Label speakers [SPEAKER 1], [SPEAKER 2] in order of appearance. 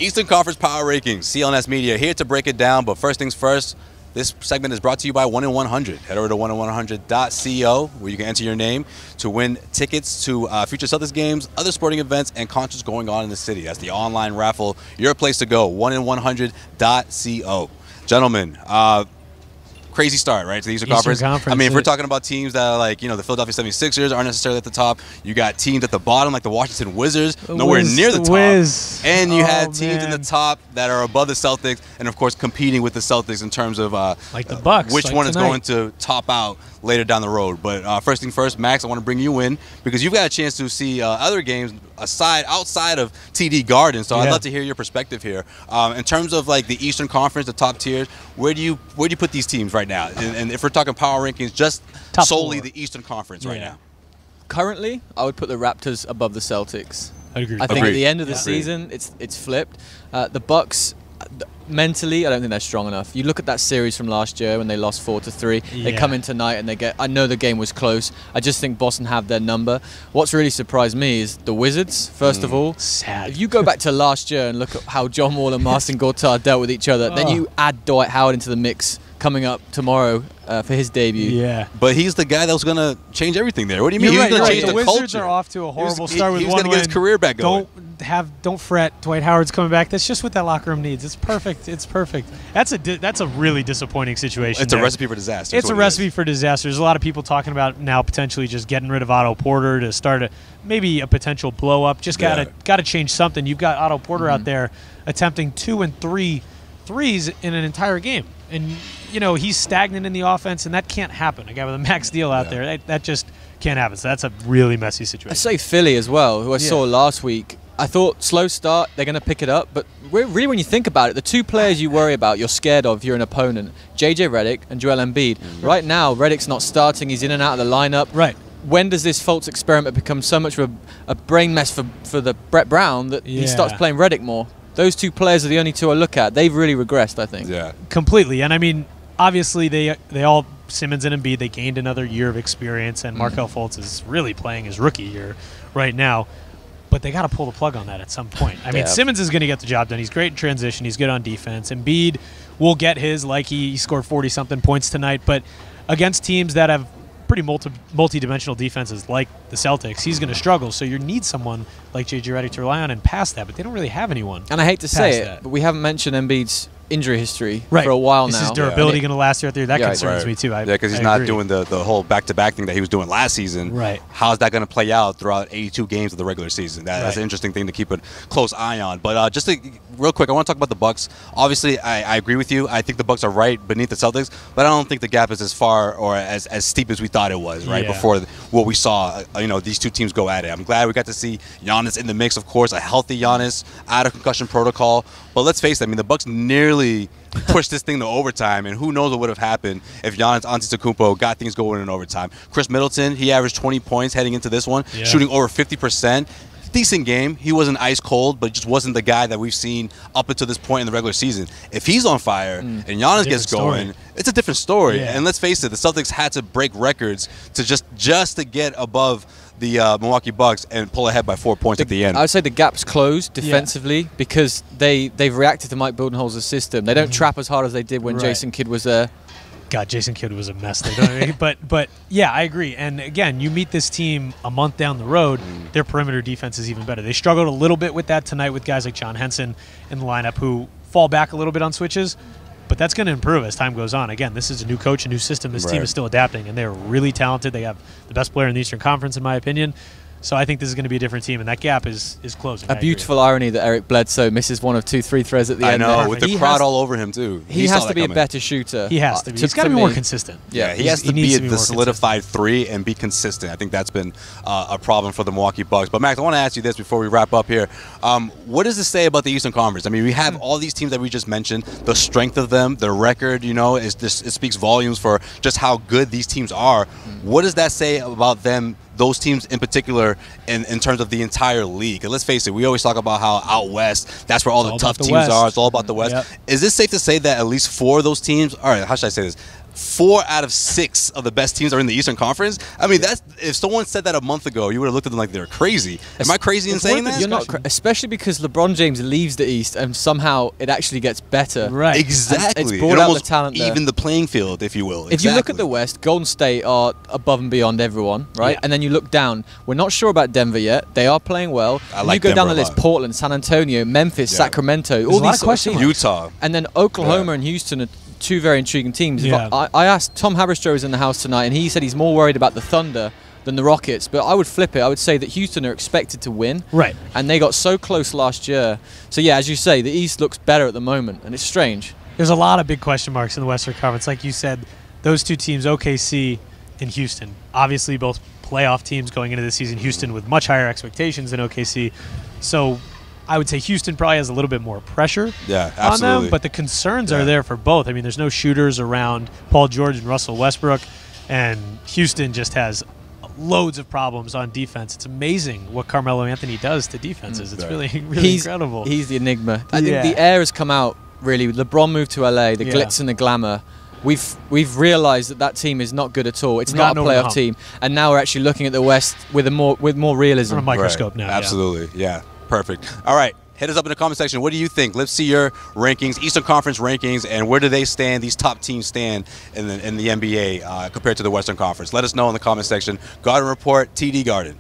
[SPEAKER 1] Eastern Conference Power Rankings, CLNS Media here to break it down. But first things first, this segment is brought to you by 1 in 100. Head over to 1in100.co where you can enter your name to win tickets to future Celtics games, other sporting events, and concerts going on in the city. That's the online raffle. Your place to go, 1in100.co. Gentlemen, crazy start, right, to the Eastern Conference. I mean, if we're talking about teams that are like, the Philadelphia 76ers aren't necessarily at the top. You got teams at the bottom like the Washington Wizards, nowhere near the top. And you had teams in the top that are above the Celtics and, of course, competing with the Celtics in terms of
[SPEAKER 2] like the Bucks,
[SPEAKER 1] which one is going to top out later down the road. But first thing first, Max, I want to bring you in because you've got a chance to see other games outside of TD Garden. So I'd love to hear your perspective here. In terms of like the Eastern Conference, the top tiers, where do you put these teams right now? And if we're talking power rankings, just top solely 4. The Eastern Conference right now.
[SPEAKER 3] Currently, I would put the Raptors above the Celtics.
[SPEAKER 2] I agree.
[SPEAKER 3] I think at the end of the season, it's flipped. The Bucks, mentally, I don't think they're strong enough. You look at that series from last year when they lost 4-3. They come in tonight and they get. I know the game was close. I just think Boston have their number. What's really surprised me is the Wizards. First of all,
[SPEAKER 2] sad.
[SPEAKER 3] If you go back to last year and look at how John Wall and Marcin Gortat dealt with each other, then you add Dwight Howard into the mix coming up tomorrow for his debut.
[SPEAKER 2] Yeah,
[SPEAKER 1] but he's the guy that was going to change everything there. What do you mean?
[SPEAKER 2] He's
[SPEAKER 1] going to change
[SPEAKER 2] the
[SPEAKER 1] culture.
[SPEAKER 2] Wizards are off to a horrible start with
[SPEAKER 1] one win. He's
[SPEAKER 2] going
[SPEAKER 1] to get his career back going.
[SPEAKER 2] Don't fret. Dwight Howard's coming back. That's just what that locker room needs. It's perfect. It's perfect. That's a really disappointing situation.
[SPEAKER 1] It's a recipe for disaster.
[SPEAKER 2] It's a recipe for disaster. There's a lot of people talking about now potentially just getting rid of Otto Porter to start maybe a potential blow up. Just gotta change something. You've got Otto Porter out there attempting 2 and 3 threes in an entire game. And, he's stagnant in the offense, and that can't happen. A guy with a max deal out there, that just can't happen. So that's a really messy situation.
[SPEAKER 3] I say Philly as well, who I saw last week. I thought slow start, they're going to pick it up. But really, when you think about it, the two players you worry about, you're scared of, you're an opponent, JJ Redick and Joel Embiid. Right now, Redick's not starting. He's in and out of the lineup.
[SPEAKER 2] Right.
[SPEAKER 3] When does this Fultz experiment become so much of a brain mess for the Brett Brown that he starts playing Redick more? Those two players are the only two I look at. They've really regressed, I think.
[SPEAKER 1] Yeah.
[SPEAKER 2] Completely. And, I mean, obviously they all, Simmons and Embiid, they gained another year of experience, and Markelle Fultz is really playing his rookie year right now. But they got to pull the plug on that at some point. I mean, Simmons is going to get the job done. He's great in transition. He's good on defense. Embiid will get his, like he scored 40-something points tonight. But against teams that have pretty multi-dimensional defenses like the Celtics, he's going to struggle. So you need someone like J.J. Redick to rely on and pass that. But they don't really have anyone.
[SPEAKER 3] And I hate to say it, but we haven't mentioned Embiid's injury history for a while now.
[SPEAKER 2] Is his durability going to last out there? That concerns me too.
[SPEAKER 1] Because he's not doing the whole back-to-back thing that he was doing last season.
[SPEAKER 2] Right.
[SPEAKER 1] How's that going to play out throughout 82 games of the regular season? That's an interesting thing to keep a close eye on. But just real quick, I want to talk about the Bucks. Obviously, I agree with you. I think the Bucks are right beneath the Celtics, but I don't think the gap is as far or as steep as we thought it was before what we saw. These two teams go at it. I'm glad we got to see Giannis in the mix. Of course, a healthy Giannis out of concussion protocol. But let's face it. I mean, the Bucks nearly pushed this thing to overtime, and who knows what would have happened if Giannis Antetokounmpo got things going in overtime. Chris Middleton, he averaged 20 points heading into this one, shooting over 50%. Decent game. He wasn't ice cold, but just wasn't the guy that we've seen up until this point in the regular season. If he's on fire and Giannis gets going, it's a different story. And let's face it, the Celtics had to break records to just to get above the Milwaukee Bucks and pull ahead by 4 points at the end.
[SPEAKER 3] I would say the gap's closed defensively because they've reacted to Mike Budenholzer's system. They don't trap as hard as they did when Jason Kidd was there.
[SPEAKER 2] God, Jason Kidd was a mess there. But yeah, I agree. And again, you meet this team a month down the road, their perimeter defense is even better. They struggled a little bit with that tonight with guys like John Henson in the lineup who fall back a little bit on switches. But that's going to improve as time goes on. Again, this is a new coach, a new system. This team is still adapting, and they're really talented. They have the best player in the Eastern Conference, in my opinion. So I think this is going to be a different team, and that gap is closing.
[SPEAKER 3] A beautiful irony that Eric Bledsoe misses one of 2 3 threes at the end.
[SPEAKER 1] I know, with the crowd all over him, too.
[SPEAKER 3] He has to be a better shooter.
[SPEAKER 2] He has to be. He's got to be more consistent.
[SPEAKER 1] Yeah, he has to be the solidified three and be consistent. I think that's been a problem for the Milwaukee Bucks. But, Max, I want to ask you this before we wrap up here. What does this say about the Eastern Conference? I mean, we have all these teams that we just mentioned, the strength of them, their record, it speaks volumes for just how good these teams are. What does that say about them, those teams in particular, in terms of the entire league? And let's face it, we always talk about how out west, that's where all the tough teams are. It's all about the West. Is it safe to say that at least 4 of those teams, all right, how should I say this? 4 out of 6 of the best teams are in the Eastern Conference. I mean, that's if someone said that a month ago, you would have looked at them like they're crazy. Am I crazy in saying that?
[SPEAKER 3] You're not, especially because LeBron James leaves the East and somehow it actually gets better.
[SPEAKER 2] Right.
[SPEAKER 1] Exactly.
[SPEAKER 3] And it's brought out the talent there.
[SPEAKER 1] Even the playing field, if you will.
[SPEAKER 3] If you look at the West, Golden State are above and beyond everyone, right?
[SPEAKER 2] Yeah.
[SPEAKER 3] And then you look down. We're not sure about Denver yet. They are playing well.
[SPEAKER 1] I like
[SPEAKER 3] you go down the
[SPEAKER 1] Denver a
[SPEAKER 3] list:
[SPEAKER 1] lot.
[SPEAKER 3] Portland, San Antonio, Memphis,
[SPEAKER 1] Yeah.
[SPEAKER 3] Sacramento.
[SPEAKER 2] There's
[SPEAKER 3] All
[SPEAKER 2] a lot
[SPEAKER 3] these
[SPEAKER 2] of question
[SPEAKER 3] teams.
[SPEAKER 1] Utah.
[SPEAKER 3] And then Oklahoma and Houston are two very intriguing teams.
[SPEAKER 2] Yeah.
[SPEAKER 3] I asked Tom Haberstroh was in the house tonight, and he said he's more worried about the Thunder than the Rockets. But I would flip it. I would say that Houston are expected to win.
[SPEAKER 2] Right.
[SPEAKER 3] And they got so close last year. So yeah, as you say, the East looks better at the moment, and it's strange.
[SPEAKER 2] There's a lot of big question marks in the Western Conference. Like you said, those two teams, OKC and Houston, obviously both playoff teams going into the season. Houston with much higher expectations than OKC. So I would say Houston probably has a little bit more pressure
[SPEAKER 1] Yeah,
[SPEAKER 2] on
[SPEAKER 1] absolutely.
[SPEAKER 2] them, but the concerns are there for both. I mean, there's no shooters around Paul George and Russell Westbrook, and Houston just has loads of problems on defense. It's amazing what Carmelo Anthony does to defenses. It's really incredible.
[SPEAKER 3] He's the enigma. I think
[SPEAKER 2] Yeah.
[SPEAKER 3] the air has come out, really. LeBron moved to LA, the glitz and the glamour. We've realised that team is not good at all. It's not a playoff team. And now we're actually looking at the West with more realism.
[SPEAKER 2] On a microscope now.
[SPEAKER 1] Absolutely. Yeah. Perfect. All right. Hit us up in the comment section. What do you think? Let's see your rankings, Eastern Conference rankings, and where do they stand, these top teams stand in the NBA compared to the Western Conference. Let us know in the comment section. Garden Report, TD Garden.